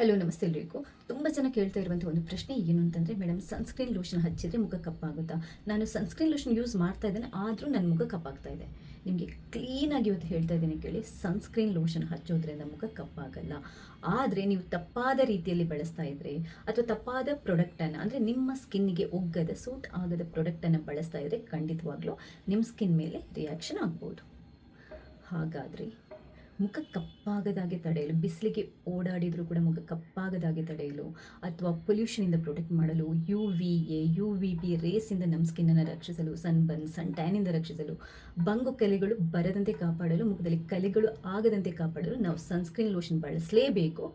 Hello ನಮಸ್ತೆ ಎಲ್ರಿಗೂ. ತುಂಬ ಜನ ಕೇಳ್ತಾ ಇರುವಂಥ ಒಂದು ಪ್ರಶ್ನೆ ಏನು ಅಂತಂದರೆ, ಮೇಡಮ್ ಸನ್ಸ್ಕ್ರೀನ್ ಲೋಷನ್ ಹಚ್ಚಿದ್ರೆ ಮುಖ ಕಪ್ಪಾಗುತ್ತಾ? ನಾನು ಸನ್ಸ್ಕ್ರೀನ್ ಲೋಷನ್ ಯೂಸ್ ಮಾಡ್ತಾ ಇದ್ದೇನೆ, ಆದರೂ ನನ್ನ ಮುಖ ಕಪ್ಪಾಗ್ತಾ ಇದೆ. ನಿಮಗೆ ಕ್ಲೀನಾಗಿ ಇವತ್ತು ಹೇಳ್ತಾ ಇದ್ದೀನಿ ಕೇಳಿ, ಸನ್ಸ್ಕ್ರೀನ್ ಲೋಷನ್ ಹಚ್ಚೋದ್ರಿಂದ ಮುಖ ಕಪ್ಪಾಗಲ್ಲ. ಆದರೆ ನೀವು ತಪ್ಪಾದ ರೀತಿಯಲ್ಲಿ ಬಳಸ್ತಾ ಇದ್ರೆ ಅಥವಾ ತಪ್ಪಾದ ಪ್ರಾಡಕ್ಟನ್ನು, ಅಂದರೆ ನಿಮ್ಮ ಸ್ಕಿನ್ನಿಗೆ ಒಗ್ಗದ ಸೂಟ್ ಆಗದ ಪ್ರಾಡಕ್ಟನ್ನು ಬಳಸ್ತಾ ಇದ್ದರೆ ಖಂಡಿತವಾಗ್ಲೂ ನಿಮ್ಮ ಸ್ಕಿನ್ ಮೇಲೆ ರಿಯಾಕ್ಷನ್ ಆಗ್ಬೋದು. ಹಾಗಾದರೆ ಮುಖ ಕಪ್ಪಾಗದಾಗೆ ತಡೆಯಲು, ಬಿಸಿಲಿಗೆ ಓಡಾಡಿದರೂ ಕೂಡ ಮುಖ ಕಪ್ಪಾಗದಾಗೆ ತಡೆಯಲು ಅಥವಾ ಪೊಲ್ಯೂಷನಿಂದ ಪ್ರೊಟೆಕ್ಟ್ ಮಾಡಲು UVA, UVB ರೇಸಿಂದ ನಮ್ಮ ಸ್ಕಿನ್ನನ್ನು ರಕ್ಷಿಸಲು, ಸನ್ ಟ್ಯಾನಿಂದ ರಕ್ಷಿಸಲು, ಬಂಗು ಕಲೆಗಳು ಬರದಂತೆ ಕಾಪಾಡಲು, ಮುಖದಲ್ಲಿ ಕಲೆಗಳು ಆಗದಂತೆ ಕಾಪಾಡಲು ನಾವು ಸನ್ಸ್ಕ್ರೀನ್ ಲೋಷನ್ ಬಳಸಲೇಬೇಕು.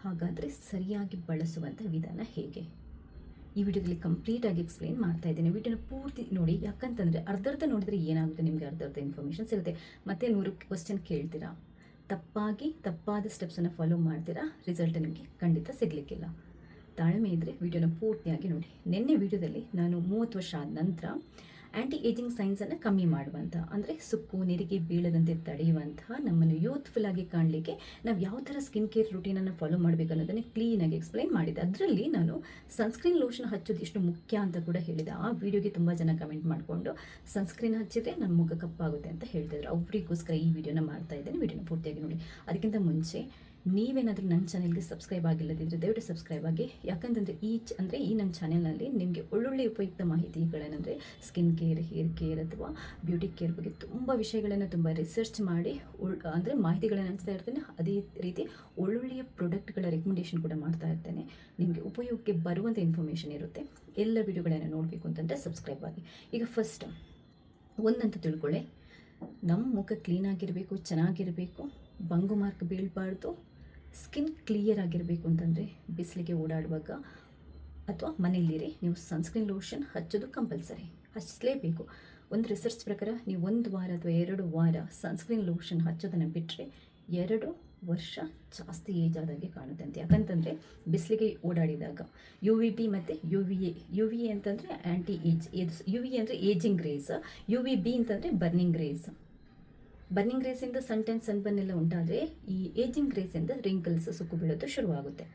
ಹಾಗಾದರೆ ಸರಿಯಾಗಿ ಬಳಸುವಂಥ ವಿಧಾನ ಹೇಗೆ? ಈ ವಿಡಿಯೋದಲ್ಲಿ ಕಂಪ್ಲೀಟಾಗಿ ಎಕ್ಸ್ಪ್ಲೈನ್ ಮಾಡ್ತಾ ಇದ್ದೀನಿ. ವಿಡಿಯೋನ ಪೂರ್ತಿ ನೋಡಿ, ಯಾಕಂತಂದರೆ ಅರ್ಧರ್ಧ ನೋಡಿದರೆ ಏನಾಗುತ್ತೆ, ನಿಮಗೆ ಅರ್ಧರ್ಧ ಇನ್ಫಾರ್ಮೇಷನ್ ಸಿಗುತ್ತೆ. ಮತ್ತೆ 100 ಕ್ವಶನ್ ಕೇಳ್ತೀರಾ, ತಪ್ಪಾದ ಸ್ಟೆಪ್ಸನ್ನು ಫಾಲೋ ಮಾಡ್ತೀರಾ, ರಿಸಲ್ಟ್ ನಿಮಗೆ ಖಂಡಿತ ಸಿಗಲಿಕ್ಕಿಲ್ಲ. ತಾಳ್ಮೆ ಇದ್ದರೆ ವಿಡಿಯೋನ ಪೂರ್ತಿಯಾಗಿ ನೋಡಿ. ನಿನ್ನೆ ವಿಡಿಯೋದಲ್ಲಿ ನಾನು 30 ವರ್ಷ ಆದ ನಂತರ ಆ್ಯಂಟಿ ಏಜಿಂಗ್ ಸೈನ್ಸನ್ನು ಕಮ್ಮಿ ಮಾಡುವಂಥ, ಅಂದರೆ ಸುಕ್ಕು ನೆರಿಗೆ ಬೀಳದಂತೆ ತಡೆಯುವಂತಹ, ನಮ್ಮನ್ನು ಯೂತ್ಫುಲ್ ಆಗಿ ಕಾಣಲಿಕ್ಕೆ ನಾವು ಯಾವ ಥರ ಸ್ಕಿನ್ ಕೇರ್ ರೂಟೀನನ್ನು ಫಾಲೋ ಮಾಡಬೇಕು ಅನ್ನೋದನ್ನು ಕ್ಲೀನಾಗಿ ಎಕ್ಸ್ಪ್ಲೈನ್ ಮಾಡಿದೆ. ಅದರಲ್ಲಿ ನಾನು ಸನ್ಸ್ಕ್ರೀನ್ ಲೋಷನ್ ಹಚ್ಚೋದು ಎಷ್ಟು ಮುಖ್ಯ ಅಂತ ಕೂಡ ಹೇಳಿದೆ. ಆ ವಿಡಿಯೋಗೆ ತುಂಬ ಜನ ಕಮೆಂಟ್ ಮಾಡಿಕೊಂಡು ಸನ್ಸ್ಕ್ರೀನ್ ಹಚ್ಚಿದ್ರೆ ನನ್ನ ಮುಖ ಕಪ್ಪಾಗುತ್ತೆ ಅಂತ ಹೇಳ್ತಿದ್ರು. ಅವರಿಗೋಸ್ಕರ ಈ ವಿಡಿಯೋನ ಮಾಡ್ತಾ ಇದ್ದೇನೆ. ವಿಡಿಯೋನ ಪೂರ್ತಿಯಾಗಿ ನೋಡಿ. ಅದಕ್ಕಿಂತ ಮುಂಚೆ ನೀವೇನಾದರೂ ನನ್ನ ಚಾನೆಲ್ಗೆ ಸಬ್ಸ್ಕ್ರೈಬ್ ಆಗಿಲ್ಲದಿದ್ದರೆ ದಯವಿಟ್ಟು ಸಬ್ಸ್ಕ್ರೈಬ್ ಆಗಿ. ಯಾಕಂತಂದರೆ ಈ ನನ್ನ ಚಾನೆಲ್ನಲ್ಲಿ ನಿಮಗೆ ಒಳ್ಳೊಳ್ಳೆ ಉಪಯುಕ್ತ ಮಾಹಿತಿಗಳೇನೆಂದರೆ ಸ್ಕಿನ್ ಕೇರ್, ಹೇರ್ ಕೇರ್ ಅಥವಾ ಬ್ಯೂಟಿ ಕೇರ್ ಬಗ್ಗೆ ತುಂಬ ವಿಷಯಗಳನ್ನು ತುಂಬ ರಿಸರ್ಚ್ ಮಾಡಿ ಅಂದರೆ ಮಾಹಿತಿಗಳನ್ನು ಹಂಚ್ತಾ ಇರ್ತೇನೆ. ಅದೇ ರೀತಿ ಒಳ್ಳೊಳ್ಳೆಯ ಪ್ರಾಡಕ್ಟ್ಗಳ ರೆಕಮೆಂಡೇಷನ್ ಕೂಡ ಮಾಡ್ತಾ ಇರ್ತೇನೆ. ನಿಮಗೆ ಉಪಯೋಗಕ್ಕೆ ಬರುವಂಥ ಇನ್ಫಾರ್ಮೇಷನ್ ಇರುತ್ತೆ. ಎಲ್ಲ ವಿಡಿಯೋಗಳನ್ನು ನೋಡಬೇಕು ಅಂತಂದರೆ ಸಬ್ಸ್ಕ್ರೈಬ್ ಆಗಿ. ಈಗ ಫಸ್ಟ್ ಒಂದಂತ ತಿಳ್ಕೊಳ್ಳಿ, ನಮ್ಮ ಮುಖ ಕ್ಲೀನಾಗಿರಬೇಕು, ಚೆನ್ನಾಗಿರಬೇಕು, ಬಂಗು ಮಾರ್ಕ್ ಬೀಳಬಾರ್ದು, ಸ್ಕಿನ್ ಕ್ಲಿಯರ್ ಆಗಿರಬೇಕು ಅಂತಂದರೆ ಬಿಸಿಲಿಗೆ ಓಡಾಡುವಾಗ ಅಥವಾ ಮನೆಯಲ್ಲಿರಿ, ನೀವು ಸನ್ಸ್ಕ್ರೀನ್ ಲೋಷನ್ ಹಚ್ಚೋದು ಕಂಪಲ್ಸರಿ, ಹಚ್ಚಲೇಬೇಕು. ಒಂದು ರಿಸರ್ಚ್ ಪ್ರಕಾರ ನೀವು 1 ವಾರ ಅಥವಾ 2 ವಾರ ಸನ್ಸ್ಕ್ರೀನ್ ಲೋಷನ್ ಹಚ್ಚೋದನ್ನು ಬಿಟ್ಟರೆ 2 ವರ್ಷ ಜಾಸ್ತಿ ಏಜ್ ಆದಾಗೆ ಕಾಣುತ್ತೆ ಅಂತ. ಯಾಕಂತಂದರೆ ಬಿಸಿಲಿಗೆ ಓಡಾಡಿದಾಗ UVB ಮತ್ತು UVA ಅಂತಂದರೆ ಆ್ಯಂಟಿ UVA ಅಂದರೆ ಏಜಿಂಗ್ ರೇಸ್, UVB ಅಂತಂದರೆ ಬರ್ನಿಂಗ್ ರೇಸಿಂದ ಸನ್ ಎಲ್ಲ ಉಂಟಾದರೆ ಈ ಏಜಿಂಗ್ ರೇಸಿಂದ ರಿಂಕಲ್ಸ್, ಸುಕ್ಕು ಬೀಳೋದು ಶುರುವಾಗುತ್ತೆ.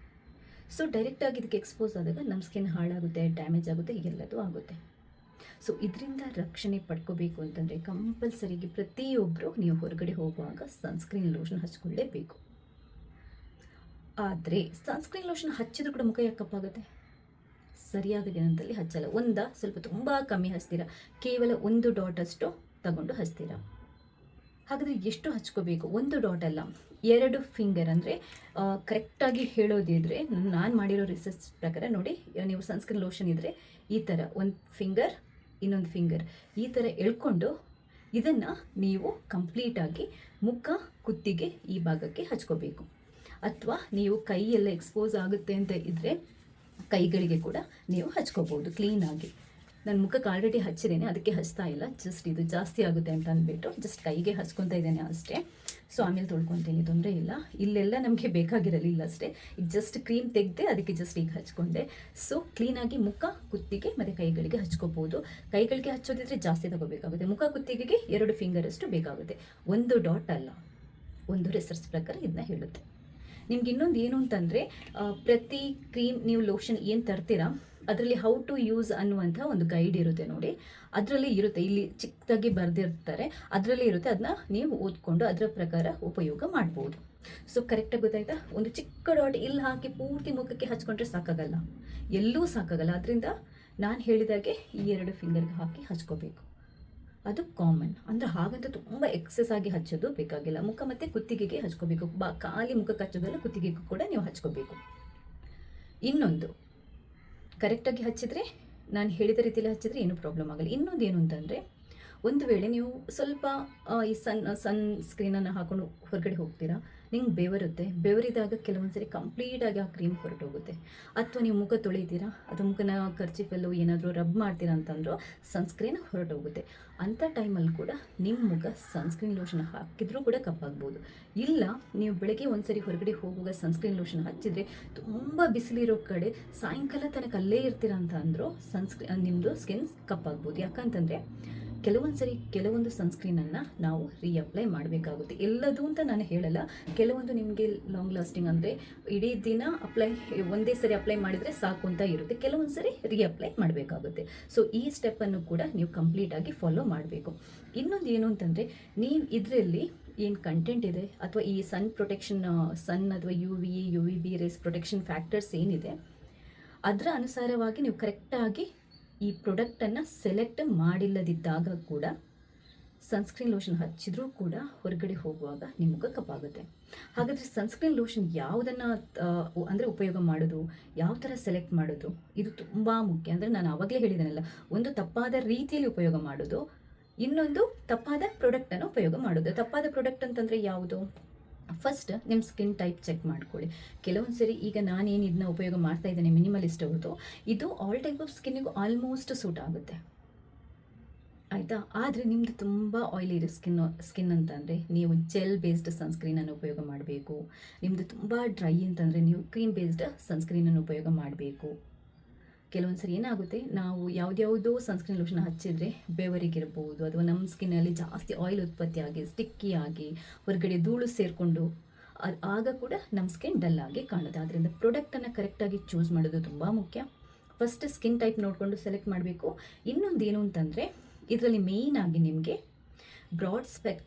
ಸೊ ಡೈರೆಕ್ಟಾಗಿ ಇದಕ್ಕೆ ಎಕ್ಸ್ಪೋಸ್ ಆದಾಗ ನಮ್ಮ ಸ್ಕಿನ್ ಹಾಳಾಗುತ್ತೆ, ಡ್ಯಾಮೇಜ್ ಆಗುತ್ತೆ, ಎಲ್ಲದೂ ಆಗುತ್ತೆ. ಸೊ ಇದರಿಂದ ರಕ್ಷಣೆ ಪಡ್ಕೋಬೇಕು ಅಂತಂದರೆ ಕಂಪಲ್ಸರಿಗೆ ಪ್ರತಿಯೊಬ್ಬರು ನೀವು ಹೊರಗಡೆ ಹೋಗುವಾಗ ಸನ್ಸ್ಕ್ರೀನ್ ಲೋಷನ್ ಹಚ್ಕೊಳ್ಳೇಬೇಕು. ಆದರೆ ಸನ್ಸ್ಕ್ರೀನ್ ಲೋಷನ್ ಹಚ್ಚಿದ್ರು ಕೂಡ ಮುಖ ಯಾಕೆ ಕಪ್ಪಾಗುತ್ತೆ? ಸರಿಯಾದ ವಿಧಾನದಲ್ಲಿ ಹಚ್ಚಲ್ಲ. ಸ್ವಲ್ಪ ತುಂಬ ಕಮ್ಮಿ ಹಚ್ತೀರಾ, ಕೇವಲ 1 ಡಾಟ್ ಅಷ್ಟು ತಗೊಂಡು ಹಚ್ತೀರಾ. ಹಾಗಾದರೆ ಎಷ್ಟು ಹಚ್ಕೋಬೇಕು? 1 ಡಾಟ್ ಅಲ್ಲ, 2 ಫಿಂಗರ್. ಅಂದರೆ ಕರೆಕ್ಟಾಗಿ ಹೇಳೋದಿದ್ರೆ ನಾನು ಮಾಡಿರೋ ರಿಸರ್ಚ್ ಪ್ರಕಾರ ನೋಡಿ, ನೀವು ಸನ್ಸ್ಕ್ರೀನ್ ಲೋಷನ್ ಇದ್ದರೆ ಈ ಥರ 1 ಫಿಂಗರ್, ಇನ್ನೊಂದು ಫಿಂಗರ್ ಈ ಥರ ಎಳ್ಕೊಂಡು ಇದನ್ನು ನೀವು ಕಂಪ್ಲೀಟಾಗಿ ಮುಖ, ಕುತ್ತಿಗೆ ಈ ಭಾಗಕ್ಕೆ ಹಚ್ಕೋಬೇಕು. ಅಥವಾ ನೀವು ಕೈಯೆಲ್ಲ ಎಕ್ಸ್ಪೋಸ್ ಆಗುತ್ತೆ ಅಂತ ಇದ್ದರೆ ಕೈಗಳಿಗೆ ಕೂಡ ನೀವು ಹಚ್ಕೋಬೋದು ಕ್ಲೀನಾಗಿ. ನನ್ನ ಮುಖಕ್ಕೆ ಆಲ್ರೆಡಿ ಹಚ್ಚಿದ್ದೇನೆ, ಅದಕ್ಕೆ ಹಚ್ತಾ ಇಲ್ಲ. ಜಸ್ಟ್ ಇದು ಜಾಸ್ತಿ ಆಗುತ್ತೆ ಅಂತ ಅಂದ್ಬಿಟ್ಟು ಜಸ್ಟ್ ಕೈಗೆ ಹಚ್ಕೊತಾ ಇದ್ದೇನೆ ಅಷ್ಟೇ. ಸೊ ಆಮೇಲೆ ತೊಳ್ಕೊತೀನಿ, ತೊಂದರೆ ಇಲ್ಲ. ಇಲ್ಲೆಲ್ಲ ನಮಗೆ ಬೇಕಾಗಿರಲಿಲ್ಲ ಅಷ್ಟೇ. ಈಗ ಜಸ್ಟ್ ಕ್ರೀಮ್ ತೆಗೆದೆ, ಅದಕ್ಕೆ ಜಸ್ಟ್ ಈಗ ಹಚ್ಕೊಂಡೆ. ಸೊ ಕ್ಲೀನಾಗಿ ಮುಖ, ಕುತ್ತಿಗೆ ಮತ್ತು ಕೈಗಳಿಗೆ ಹಚ್ಕೋಬೋದು. ಕೈಗಳಿಗೆ ಹಚ್ಚೋದಿದ್ರೆ ಜಾಸ್ತಿ ತಗೋಬೇಕಾಗುತ್ತೆ. ಮುಖ, ಕುತ್ತಿಗೆಗೆ 2 ಫಿಂಗರ್ ಅಷ್ಟು ಬೇಕಾಗುತ್ತೆ, 1 ಡಾಟ್ ಅಲ್ಲ. ಒಂದು ರಿಸರ್ಚ್ ಪ್ರಕಾರ ಇದನ್ನ ಹೇಳುತ್ತೆ. ನಿಮ್ಗೆ ಇನ್ನೊಂದು ಏನು ಅಂತಂದರೆ, ಪ್ರತಿ ಕ್ರೀಮ್ ನೀವು ಲೋಷನ್ ಏನು ತರ್ತೀರಾ ಅದರಲ್ಲಿ ಹೌ ಟು ಯೂಸ್ ಅನ್ನುವಂಥ ಒಂದು ಗೈಡ್ ಇರುತ್ತೆ ನೋಡಿ. ಅದರಲ್ಲಿ ಇರುತ್ತೆ, ಇಲ್ಲಿ ಚಿಕ್ಕದಾಗಿ ಬರೆದಿರ್ತಾರೆ, ಅದರಲ್ಲಿ ಇರುತ್ತೆ. ಅದನ್ನ ನೀವು ಓದ್ಕೊಂಡು ಅದರ ಪ್ರಕಾರ ಉಪಯೋಗ ಮಾಡ್ಬೋದು. ಸೊ ಕರೆಕ್ಟಾಗಿ ಗೊತ್ತಾಯ್ತಾ? ಒಂದು ಚಿಕ್ಕ ಡಾಟ್ ಇಲ್ಲಿ ಹಾಕಿ ಪೂರ್ತಿ ಮುಖಕ್ಕೆ ಹಚ್ಕೊಂಡ್ರೆ ಸಾಕಾಗಲ್ಲ, ಎಲ್ಲೂ ಸಾಕಾಗಲ್ಲ. ಅದರಿಂದ ನಾನು ಹೇಳಿದಾಗೆ ಈ 2 ಫಿಂಗರ್ಗೆ ಹಾಕಿ ಹಚ್ಕೋಬೇಕು. ಅದು ಕಾಮನ್. ಅಂದರೆ ಹಾಗಂತ ತುಂಬ ಎಕ್ಸೆಸ್ ಆಗಿ ಹಚ್ಚೋದು ಬೇಕಾಗಿಲ್ಲ. ಮುಖ ಮತ್ತು ಕುತ್ತಿಗೆಗೆ ಹಚ್ಕೋಬೇಕು. ಖಾಲಿ ಮುಖಕ್ಕೆ ಹಚ್ಚೋದಲ್ಲ, ಕುತ್ತಿಗೆಗೂ ಕೂಡ ನೀವು ಹಚ್ಕೋಬೇಕು. ಇನ್ನೊಂದು, ಕರೆಕ್ಟಾಗಿ ಹಚ್ಚಿದರೆ, ನಾನು ಹೇಳಿದ ರೀತಿಯಲ್ಲಿ ಹಚ್ಚಿದರೆ ಏನೂ ಪ್ರಾಬ್ಲಮ್ ಆಗಲ್ಲ. ಇನ್ನೊಂದು ಏನು ಅಂತಂದರೆ, ಒಂದು ವೇಳೆ ನೀವು ಸ್ವಲ್ಪ ಈ ಸನ್ ಸ್ಕ್ರೀನನ್ನು ಹಾಕೊಂಡು ಹೊರಗಡೆ ಹೋಗ್ತೀರಾ, ನಿಮ್ಗೆ ಬೆವರಿದಾಗ ಕೆಲವೊಂದು ಸರಿ ಕಂಪ್ಲೀಟಾಗಿ ಆ ಕ್ರೀಮ್ ಹೊರಟೋಗುತ್ತೆ. ಅಥವಾ ನೀವು ಮುಖ ತೊಳಿತೀರಾ ಅಥವಾ ಮುಖನ ಕರ್ಚಿಫಲ್ಲೋ ಏನಾದರೂ ರಬ್ ಮಾಡ್ತೀರಾ ಅಂತಂದರೂ ಸನ್ಸ್ಕ್ರೀನ್ ಹೊರಟೋಗುತ್ತೆ. ಅಂಥ ಟೈಮಲ್ಲಿ ಕೂಡ ನಿಮ್ಮ ಮುಖ ಸನ್ಸ್ಕ್ರೀನ್ ಲೋಷನ್ ಹಾಕಿದ್ರೂ ಕೂಡ ಕಪ್ಪಾಗ್ಬೋದು. ಇಲ್ಲ, ನೀವು ಬೆಳಗ್ಗೆ ಒಂದು ಸರಿ ಹೊರಗಡೆ ಹೋಗುವಾಗ ಸನ್ಸ್ಕ್ರೀನ್ ಲೋಷನ್ ಹಚ್ಚಿದರೆ ತುಂಬ ಬಿಸಿಲಿರೋ ಕಡೆ ಸಾಯಂಕಾಲ ತನಕ ಅಲ್ಲೇ ಇರ್ತೀರಾ ಅಂತ ಅಂದರೂ ನಿಮ್ಮದು ಸ್ಕಿನ್ ಕಪ್ಪಾಗ್ಬೋದು. ಯಾಕಂತಂದರೆ ಕೆಲವೊಂದು ಸನ್ಸ್ಕ್ರೀನನ್ನು ನಾವು ರೀಅಪ್ಲೈ ಮಾಡಬೇಕಾಗುತ್ತೆ. ಎಲ್ಲದು ಅಂತ ನಾನು ಹೇಳಲ್ಲ, ಕೆಲವೊಂದು ನಿಮಗೆ ಲಾಂಗ್ ಲಾಸ್ಟಿಂಗ್ ಅಂದರೆ ಇಡೀ ದಿನ ಒಂದೇ ಸರಿ ಅಪ್ಲೈ ಮಾಡಿದರೆ ಸಾಕು ಅಂತ ಇರುತ್ತೆ, ಕೆಲವೊಂದು ಸರಿ ರೀಅಪ್ಲೈ ಮಾಡಬೇಕಾಗುತ್ತೆ. ಸೊ ಈ ಸ್ಟೆಪ್ಪನ್ನು ಕೂಡ ನೀವು ಕಂಪ್ಲೀಟಾಗಿ ಫಾಲೋ ಮಾಡಬೇಕು. ಇನ್ನೊಂದು ಏನು ಅಂತಂದರೆ, ನೀವು ಇದರಲ್ಲಿ ಏನು ಕಂಟೆಂಟ್ ಇದೆ ಅಥವಾ ಈ ಸನ್ ಪ್ರೊಟೆಕ್ಷನ್, ಸನ್ ಅಥವಾ UV ರೇಸ್ ಪ್ರೊಟೆಕ್ಷನ್ ಫ್ಯಾಕ್ಟರ್ಸ್ ಏನಿದೆ ಅದರ ಅನುಸಾರವಾಗಿ ನೀವು ಕರೆಕ್ಟಾಗಿ ಈ ಪ್ರಾಡಕ್ಟನ್ನು ಸೆಲೆಕ್ಟ್ ಮಾಡಿಲ್ಲದಿದ್ದಾಗ ಕೂಡ ಸನ್ಸ್ಕ್ರೀನ್ ಲೋಷನ್ ಹಚ್ಚಿದ್ರೂ ಕೂಡ ಹೊರಗಡೆ ಹೋಗುವಾಗ ನಿಮ್ಮ ಮುಖ ಕಪ್ಪಾಗುತ್ತೆ. ಹಾಗಾದರೆ ಸನ್ಸ್ಕ್ರೀನ್ ಲೋಷನ್ ಯಾವುದನ್ನು ಅಂದರೆ ಉಪಯೋಗ ಮಾಡೋದು, ಯಾವ ಥರ ಸೆಲೆಕ್ಟ್ ಮಾಡೋದು, ಇದು ತುಂಬ ಮುಖ್ಯ. ಅಂದರೆ ನಾನು ಆವಾಗಲೇ ಹೇಳಿದ್ದೇನಲ್ಲ, ಒಂದು ತಪ್ಪಾದ ರೀತಿಯಲ್ಲಿ ಉಪಯೋಗ ಮಾಡೋದು, ಇನ್ನೊಂದು ತಪ್ಪಾದ ಪ್ರಾಡಕ್ಟನ್ನು ಉಪಯೋಗ ಮಾಡೋದು. ತಪ್ಪಾದ ಪ್ರಾಡಕ್ಟ್ ಅಂತಂದರೆ ಯಾವುದು? ಫಸ್ಟ್ ನಿಮ್ಮ ಸ್ಕಿನ್ ಟೈಪ್ ಚೆಕ್ ಮಾಡ್ಕೊಳ್ಳಿ. ಕೆಲವೊಂದು ಸರಿ ಈಗ ನಾನೇನು ಇದನ್ನ ಉಪಯೋಗ ಮಾಡ್ತಾ ಇದ್ದೇನೆ, ಮಿನಿಮಲಿಸ್ಟ್ ಅವ್ರದ್ದು, ಇದು ಆಲ್ ಟೈಪ್ ಆಫ್ ಸ್ಕಿನ್ನಿಗೂ ಆಲ್ಮೋಸ್ಟ್ ಸೂಟ್ ಆಗುತ್ತೆ, ಆಯಿತಾ. ಆದರೆ ನಿಮ್ಮದು ತುಂಬ ಆಯಿಲಿ ಇರೋ ಸ್ಕಿನ್ ಅಂತಂದರೆ ನೀವು ಜೆಲ್ ಬೇಸ್ಡ್ ಸನ್ಸ್ಕ್ರೀನನ್ನು ಉಪಯೋಗ ಮಾಡಬೇಕು. ನಿಮ್ಮದು ತುಂಬ ಡ್ರೈ ಅಂತಂದರೆ ನೀವು ಕ್ರೀಮ್ ಬೇಸ್ಡ್ ಸನ್ಸ್ಕ್ರೀನನ್ನು ಉಪಯೋಗ ಮಾಡಬೇಕು. ಕೆಲವೊಂದು ಸರಿ ಏನಾಗುತ್ತೆ, ನಾವು ಯಾವುದ್ಯಾವುದೋ ಸನ್ಸ್ಕ್ರೀನ್ ಲೋಷನ್ ಹಚ್ಚಿದರೆ ಬೆವರಿಗಿರ್ಬೋದು ಅಥವಾ ನಮ್ಮ ಸ್ಕಿನ್ನಲ್ಲಿ ಜಾಸ್ತಿ ಆಯಿಲ್ ಉತ್ಪತ್ತಿ ಆಗಿ ಸ್ಟಿಕ್ಕಿ ಆಗಿ ಹೊರಗಡೆ ಧೂಳು ಸೇರಿಕೊಂಡು ಆಗ ಕೂಡ ನಮ್ಮ ಸ್ಕಿನ್ ಡಲ್ ಆಗಿ ಕಾಣುತ್ತೆ. ಆದ್ದರಿಂದ ಪ್ರಾಡಕ್ಟನ್ನು ಕರೆಕ್ಟಾಗಿ ಚೂಸ್ ಮಾಡೋದು ತುಂಬ ಮುಖ್ಯ. ಫಸ್ಟ್ ಸ್ಕಿನ್ ಟೈಪ್ ನೋಡಿಕೊಂಡು ಸೆಲೆಕ್ಟ್ ಮಾಡಬೇಕು. ಇನ್ನೊಂದೇನು ಅಂತಂದರೆ, ಇದರಲ್ಲಿ ಮೇಯ್ನಾಗಿ ನಿಮಗೆ ಬ್ರಾಡ್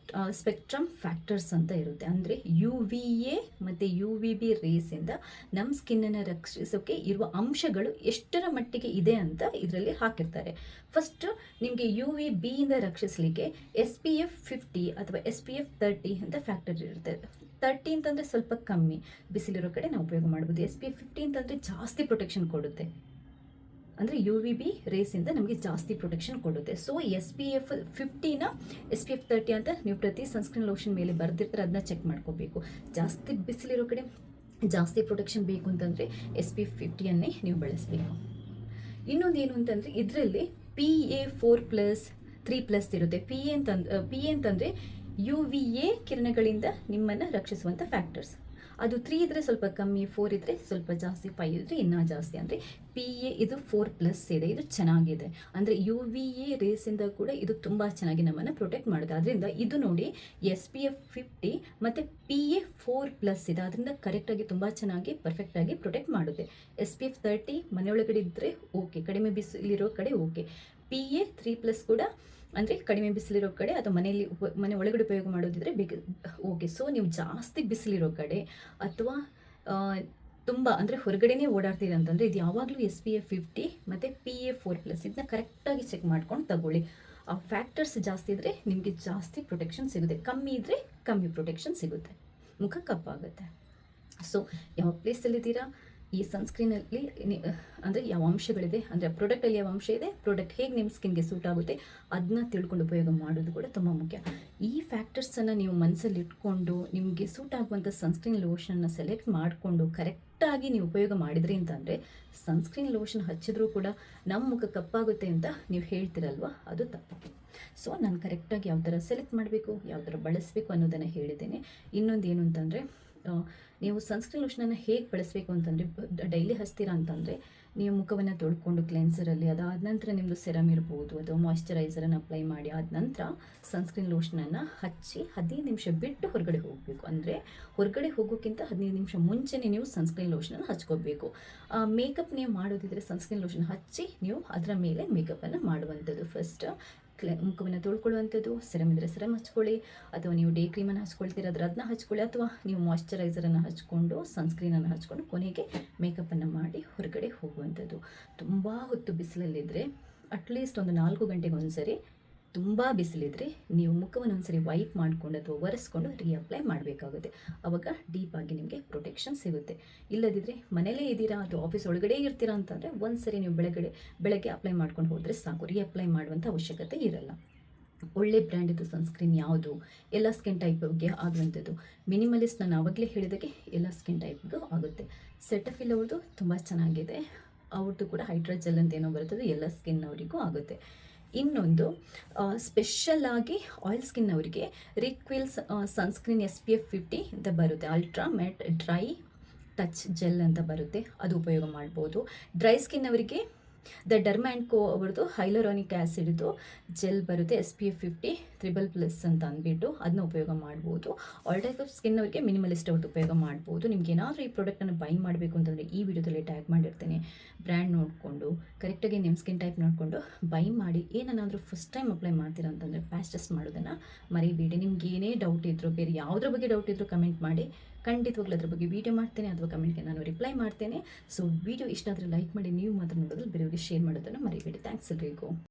ಸ್ಪೆಕ್ಟ್ರಮ್ ಫ್ಯಾಕ್ಟರ್ಸ್ ಅಂತ ಇರುತ್ತೆ. ಅಂದರೆ UVA ಮತ್ತು UVB ರೇಸಿಂದ ನಮ್ಮ ಸ್ಕಿನ್ನನ್ನು ರಕ್ಷಿಸೋಕ್ಕೆ ಇರುವ ಅಂಶಗಳು ಎಷ್ಟರ ಮಟ್ಟಿಗೆ ಇದೆ ಅಂತ ಇದರಲ್ಲಿ ಹಾಕಿರ್ತಾರೆ. ಫಸ್ಟ್ ನಿಮಗೆ UVBಯಿಂದ ರಕ್ಷಿಸಲಿಕ್ಕೆ SPF 50 ಅಥವಾ SPF 30 ಅಂತ ಫ್ಯಾಕ್ಟರ್ ಇರುತ್ತೆ. 30 ಅಂತಂದರೆ ಸ್ವಲ್ಪ ಕಮ್ಮಿ ಬಿಸಿಲಿರೋ ಕಡೆ ನಾವು ಉಪಯೋಗ ಮಾಡ್ಬೋದು. SPF 50 ಅಂತಂದರೆ ಜಾಸ್ತಿ ಪ್ರೊಟೆಕ್ಷನ್ ಕೊಡುತ್ತೆ, ಅಂದರೆ UVB ರೇಸಿಂದ ನಮಗೆ ಜಾಸ್ತಿ ಪ್ರೊಟೆಕ್ಷನ್ ಕೊಡುತ್ತೆ. ಸೊ SPF 50ನ SPF 30 ಅಂತ ನೀವು ಪ್ರತಿ ಸನ್ಸ್ಕ್ರೀನ್ ಲೋಷನ್ ಮೇಲೆ ಬರೆದಿರ್ತಾರೆ, ಅದನ್ನ ಚೆಕ್ ಮಾಡ್ಕೋಬೇಕು. ಜಾಸ್ತಿ ಬಿಸಿಲಿರೋ ಕಡೆ ಜಾಸ್ತಿ ಪ್ರೊಟೆಕ್ಷನ್ ಬೇಕು ಅಂತಂದರೆ SPF 50ಅನ್ನೇ ನೀವು ಬಳಸಬೇಕು. ಇನ್ನೊಂದು ಏನು ಅಂತಂದರೆ, ಇದರಲ್ಲಿ PA 4+, 3+ ಇರುತ್ತೆ. PA ಅಂತಂದರೆ UVA ಕಿರಣಗಳಿಂದ ನಿಮ್ಮನ್ನು ರಕ್ಷಿಸುವಂಥ ಫ್ಯಾಕ್ಟರ್ಸ್. ಅದು 3 ಇದ್ದರೆ ಸ್ವಲ್ಪ ಕಮ್ಮಿ, 4 ಇದ್ದರೆ ಸ್ವಲ್ಪ ಜಾಸ್ತಿ, 5 ಇದ್ದರೆ ಇನ್ನೂ ಜಾಸ್ತಿ. ಅಂದರೆ PA ಇದು 4+ ಇದೆ, ಇದು ಚೆನ್ನಾಗಿದೆ. ಅಂದರೆ UVA ರೇಸಿಂದ ಕೂಡ ಇದು ತುಂಬ ಚೆನ್ನಾಗಿ ನಮ್ಮನ್ನು ಪ್ರೊಟೆಕ್ಟ್ ಮಾಡುತ್ತೆ. ಅದರಿಂದ ಇದು ನೋಡಿ SPF 50 ಮತ್ತು PA 4+ ಇದೆ, ಅದರಿಂದ ಕರೆಕ್ಟಾಗಿ ತುಂಬ ಚೆನ್ನಾಗಿ ಪರ್ಫೆಕ್ಟಾಗಿ ಪ್ರೊಟೆಕ್ಟ್ ಮಾಡುತ್ತೆ. SPF 30 ಮನೆಯೊಳಗಡೆ ಇದ್ದರೆ ಓಕೆ, ಕಡಿಮೆ ಬಿಸಿಲಿರೋ ಕಡೆ ಓಕೆ. PA 3+ ಕೂಡ ಅಂದರೆ ಕಡಿಮೆ ಬಿಸಿಲಿರೋ ಕಡೆ ಅಥವಾ ಮನೆ ಒಳಗಡೆ ಉಪಯೋಗ ಮಾಡೋದಿದ್ರೆ ಓಕೆ. ಸೊ ನೀವು ಜಾಸ್ತಿ ಬಿಸಿಲಿರೋ ಕಡೆ ಅಥವಾ ತುಂಬ ಅಂದರೆ ಹೊರಗಡೆನೇ ಓಡಾಡ್ತೀರ ಅಂತಂದರೆ ಇದು ಯಾವಾಗಲೂ SPF 50 ಮತ್ತು PA 4+ ಇದನ್ನ ಕರೆಕ್ಟಾಗಿ ಚೆಕ್ ಮಾಡ್ಕೊಂಡು ತಗೊಳ್ಳಿ. ಆ ಫ್ಯಾಕ್ಟರ್ಸ್ ಜಾಸ್ತಿ ಇದ್ದರೆ ನಿಮಗೆ ಜಾಸ್ತಿ ಪ್ರೊಟೆಕ್ಷನ್ ಸಿಗುತ್ತೆ, ಕಮ್ಮಿ ಇದ್ದರೆ ಕಮ್ಮಿ ಪ್ರೊಟೆಕ್ಷನ್ ಸಿಗುತ್ತೆ, ಮುಖ ಕಪ್ಪಾಗುತ್ತೆ. ಸೊ ಯಾವ ಪ್ಲೇಸಲ್ಲಿದ್ದೀರಾ, ಈ ಸನ್ಸ್ಕ್ರೀನಲ್ಲಿ ಅಂದರೆ ಯಾವ ಅಂಶಗಳಿದೆ, ಅಂದರೆ ಪ್ರಾಡಕ್ಟಲ್ಲಿ ಯಾವ ಅಂಶ ಇದೆ, ಪ್ರಾಡಕ್ಟ್ ಹೇಗೆ ನಿಮ್ಮ ಸ್ಕಿನ್ಗೆ ಸೂಟ್ ಆಗುತ್ತೆ ಅದನ್ನ ತಿಳ್ಕೊಂಡು ಉಪಯೋಗ ಮಾಡೋದು ಕೂಡ ತುಂಬ ಮುಖ್ಯ. ಈ ಫ್ಯಾಕ್ಟರ್ಸನ್ನು ನೀವು ಮನಸ್ಸಲ್ಲಿ ಇಟ್ಕೊಂಡು ನಿಮಗೆ ಸೂಟ್ ಆಗುವಂಥ ಸನ್ಸ್ಕ್ರೀನ್ ಲೋಷನ್ನ ಸೆಲೆಕ್ಟ್ ಮಾಡಿಕೊಂಡು ಕರೆಕ್ಟಾಗಿ ನೀವು ಉಪಯೋಗ ಮಾಡಿದ್ರಿ ಅಂತಂದರೆ ಸನ್ಸ್ಕ್ರೀನ್ ಲೋಷನ್ ಹಚ್ಚಿದ್ರೂ ಕೂಡ ನಮ್ಮ ಮುಖ ಕಪ್ಪಾಗುತ್ತೆ ಅಂತ ನೀವು ಹೇಳ್ತಿರಲ್ವ, ಅದು ತಪ್ಪು. ಸೊ ನಾನು ಕರೆಕ್ಟಾಗಿ ಯಾವ ಥರ ಸೆಲೆಕ್ಟ್ ಮಾಡಬೇಕು, ಯಾವ ಥರ ಬಳಸಬೇಕು ಅನ್ನೋದನ್ನು ಹೇಳಿದ್ದೇನೆ. ಇನ್ನೊಂದು ಏನು ಅಂತಂದರೆ, ನೀವು ಸನ್ಸ್ಕ್ರೀನ್ ಲೋಷನನ್ನು ಹೇಗೆ ಬಳಸಬೇಕು ಅಂತಂದರೆ, ಡೈಲಿ ಹಚ್ತೀರಾ ಅಂತಂದರೆ ನೀವು ಮುಖವನ್ನು ತೊಳ್ಕೊಂಡು ಕ್ಲೆನ್ಸರಲ್ಲಿ, ಅದಾದ ನಂತರ ನಿಮ್ಮದು ಸೆರಮ್ ಇರ್ಬೋದು ಅಥವಾ ಮಾಯ್ಶ್ಚರೈಸರನ್ನು ಅಪ್ಲೈ ಮಾಡಿ ಆದ ನಂತರ ಸನ್ಸ್ಕ್ರೀನ್ ಲೋಷನನ್ನು ಹಚ್ಚಿ 15 ನಿಮಿಷ ಬಿಟ್ಟು ಹೊರಗಡೆ ಹೋಗಬೇಕು. ಅಂದರೆ ಹೊರಗಡೆ ಹೋಗೋಕ್ಕಿಂತ 15 ನಿಮಿಷ ಮುಂಚೆನೇ ನೀವು ಸನ್ಸ್ಕ್ರೀನ್ ಲೋಷನನ್ನು ಹಚ್ಕೋಬೇಕು. ಮೇಕಪ್ ನೀವು ಮಾಡೋದಿದ್ರೆ ಸನ್ಸ್ಕ್ರೀನ್ ಲೋಷನ್ ಹಚ್ಚಿ ನೀವು ಅದರ ಮೇಲೆ ಮೇಕಪ್ಪನ್ನು ಮಾಡುವಂಥದ್ದು. ಫಸ್ಟ್ ಮುಖವನ್ನು ತೊಳ್ಕೊಳ್ಳುವಂಥದ್ದು, ಸೆರಮ್ ಇದ್ದರೆ ಸೆರಮ್ ಹಚ್ಕೊಳ್ಳಿ, ಅಥವಾ ನೀವು ಡೇ ಕ್ರೀಮನ್ನು ಹಚ್ಕೊಳ್ತೀರ ಅದನ್ನ ಹಚ್ಕೊಳ್ಳಿ, ಅಥವಾ ನೀವು ಮಾಯ್ಶ್ಚರೈಸರನ್ನು ಹಚ್ಕೊಂಡು ಸನ್ಸ್ಕ್ರೀನನ್ನು ಹಚ್ಕೊಂಡು ಕೊನೆಗೆ ಮೇಕಪ್ಪನ್ನು ಮಾಡಿ ಹೊರಗಡೆ ಹೋಗುವಂಥದ್ದು. ತುಂಬ ಹೊತ್ತು ಬಿಸಿಲಲ್ಲಿದ್ದರೆ ಅಟ್ಲೀಸ್ಟ್ ಒಂದು 4 ಗಂಟೆಗೆ ಒಂದ್ಸರಿ, ತುಂಬ ಬಿಸಿಲಿದ್ರೆ ನೀವು ಮುಖವನ್ನು ಒಂದ್ಸರಿ ವೈಪ್ ಮಾಡಿಕೊಂಡು ಅಥವಾ ಒರೆಸ್ಕೊಂಡು ರೀಅಪ್ಲೈ ಮಾಡಬೇಕಾಗುತ್ತೆ. ಆವಾಗ ಡೀಪಾಗಿ ನಿಮಗೆ ಪ್ರೊಟೆಕ್ಷನ್ ಸಿಗುತ್ತೆ. ಇಲ್ಲದಿದ್ದರೆ ಮನೇಲೇ ಇದ್ದೀರಾ ಅಥವಾ ಆಫೀಸ್ ಒಳಗಡೆ ಇರ್ತೀರಾ ಅಂತಂದರೆ ಒಂದ್ಸರಿ ನೀವು ಬೆಳಗ್ಗೆ ಅಪ್ಲೈ ಮಾಡ್ಕೊಂಡು ಹೋದರೆ ಸಾಕು, ರೀಅಪ್ಲೈ ಮಾಡುವಂಥ ಅವಶ್ಯಕತೆ ಇರಲ್ಲ. ಒಳ್ಳೆ ಬ್ರ್ಯಾಂಡಿದ್ದು ಸನ್ಸ್ಕ್ರೀನ್ ಯಾವುದು, ಎಲ್ಲ ಸ್ಕಿನ್ ಟೈಪ್ಗೆ ಆಗುವಂಥದ್ದು. ಮಿನಿಮಲಿಸ್ಟ್ ನಾನು ಆವಾಗಲೇ ಹೇಳಿದಾಗೆ ಎಲ್ಲ ಸ್ಕಿನ್ ಟೈಪ್ಗೂ ಆಗುತ್ತೆ. ಸೆಟಫಿಲ್ ಅವ್ರದ್ದು ತುಂಬ ಚೆನ್ನಾಗಿದೆ, ಅವ್ರದ್ದು ಕೂಡ ಹೈಡ್ರಾಜೆಲ್ ಅಂತ ಏನೋ ಬರ್ತದೆ, ಎಲ್ಲ ಸ್ಕಿನ್ ಅವರಿಗೂ ಆಗುತ್ತೆ. ಇನ್ನೊಂದು ಸ್ಪೆಷಲ್ ಆಗಿ ಆಯಿಲ್ ಸ್ಕಿನ್ ಅವರಿಗೆ ರಿಕ್ವಿಲ್ಸ್ ಸನ್ಸ್ಕ್ರೀನ್ SPF 50 ಅಂತ ಬರುತ್ತೆ, ultra mat dry touch gel ಅಂತ ಬರುತ್ತೆ, ಅದು ಉಪಯೋಗ ಮಾಡ್ಬೋದು. ಡ್ರೈ ಸ್ಕಿನ್ ಅವರಿಗೆ ದ ಡರ್ಮಾ ಆ್ಯಂಡ್ ಕೋ ಅವ್ರದ್ದು ಹೈಲೋರಾನಿಕ್ ಆ್ಯಸಿಡ್ದು ಜೆಲ್ ಬರುತ್ತೆ SPF 50 3++ ಅಂತ ಅಂದ್ಬಿಟ್ಟು ಅದನ್ನ ಉಪಯೋಗ ಮಾಡ್ಬೋದು. ಆಲ್ ಟೈಪ್ ಆಫ್ ಸ್ಕಿನ್ ಅವರಿಗೆ ಮಿನಿಮಲಿಸ್ಟ್ ಅವ್ರದ್ದು ಉಪಯೋಗ ಮಾಡ್ಬೋದು. ನಿಮ್ಗೆ ಏನಾದರೂ ಈ ಪ್ರಾಡಕ್ಟನ್ನು ಬೈ ಮಾಡಬೇಕು ಅಂತಂದರೆ ಈ ವಿಡಿಯೋದಲ್ಲಿ ಟ್ಯಾಗ್ ಮಾಡಿರ್ತೀನಿ. ಬ್ರ್ಯಾಂಡ್ ನೋಡಿಕೊಂಡು ಕರೆಕ್ಟಾಗಿ ನಿಮ್ಮ ಸ್ಕಿನ್ ಟೈಪ್ ನೋಡಿಕೊಂಡು ಬೈ ಮಾಡಿ. ಏನನ್ನಾದರೂ ಫಸ್ಟ್ ಟೈಮ್ ಅಪ್ಲೈ ಮಾಡ್ತೀರಾ ಅಂತಂದರೆ ಪ್ಯಾಚ್ ಟೆಸ್ಟ್ ಮಾಡೋದನ್ನು ಮರಿಬೇಡಿ. ನಿಮ್ಗೆ ಏನೇ ಡೌಟ್ ಇದ್ದರೂ ಬೇರೆ ಯಾವುದ್ರ ಬಗ್ಗೆ ಡೌಟ್ ಇದ್ದರೂ ಕಮೆಂಟ್ ಮಾಡಿ, ಖಂಡಿತವಾಗ್ಲೂ ಅದ್ರ ಬಗ್ಗೆ ವೀಡಿಯೋ ಮಾಡ್ತೇನೆ ಅಥವಾ ಕಮೆಂಟ್ಗೆ ನಾನು ರಿಪ್ಲೈ ಮಾಡ್ತೇನೆ. ಸೊ ವಿಡಿಯೋ ಇಷ್ಟ ಆದರೆ ಲೈಕ್ ಮಾಡಿ, ನೀವು ಮಾತ್ರ ನೋಡೋದು ಬೇರೆಯವರಿಗೆ ಶೇರ್ ಮಾಡೋದನ್ನು ಮರಿಬೇಡಿ. ಥ್ಯಾಂಕ್ಸ್ ಎಲ್ರಿಗೂ.